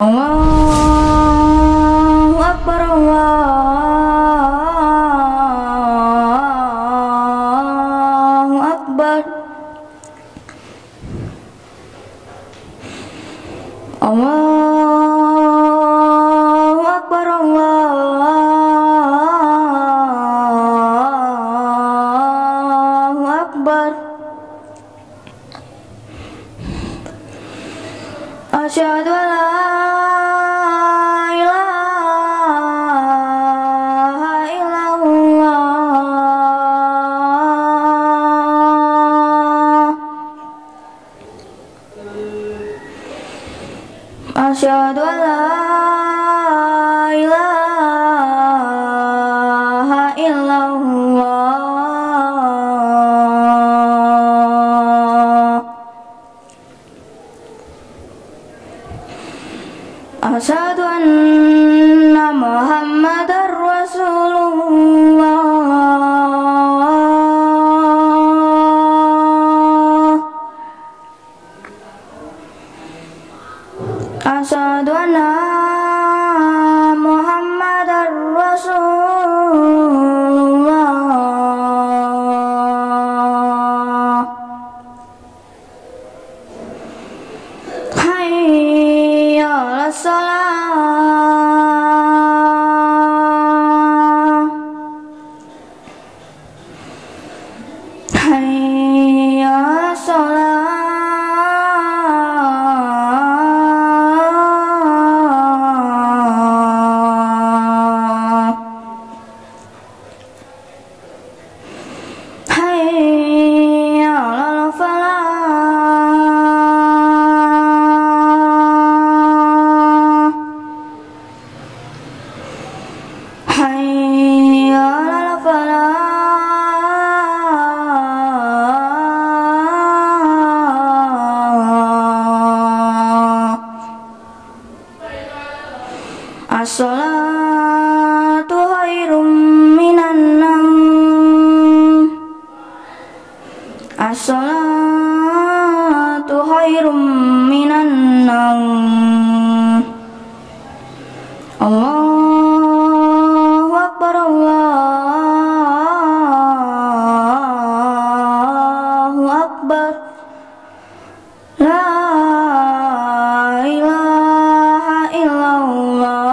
Allahu Akbar, Allahu Akbar, Allahu Akbar, Allahu Akbar. Asyhadu an la ilaha illallah. Asyhadu an la ilaha illallah. Asyhadu anna Muhammadar Rasulullah. Asyhadu anna Muhammadar Rasulullah. Hayya 'alas shalah. Hayya 'alas shalah. Hayya 'alal falah. Hayya 'alal falah. As-salatu khairum minan naum. As-salatu khairum minan naum. Allahu Akbar, Allahu Akbar. La ilaha illallah.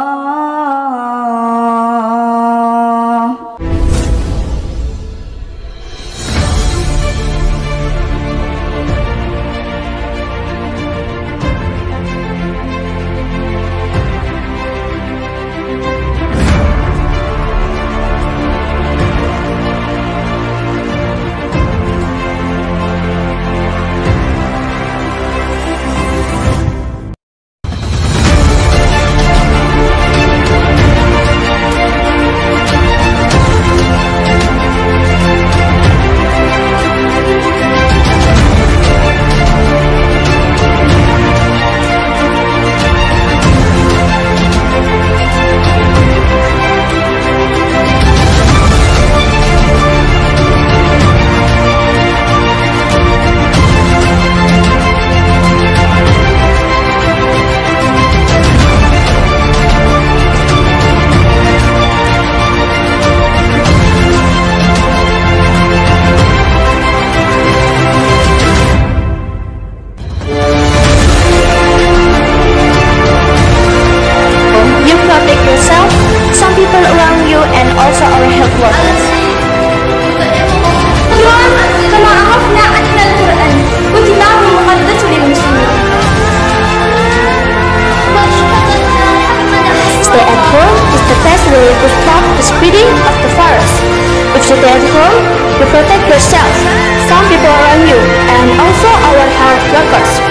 Stay at home is the best way to stop the spreading of the virus. If you stay at home, you protect yourself, some people around you, and also our health workers.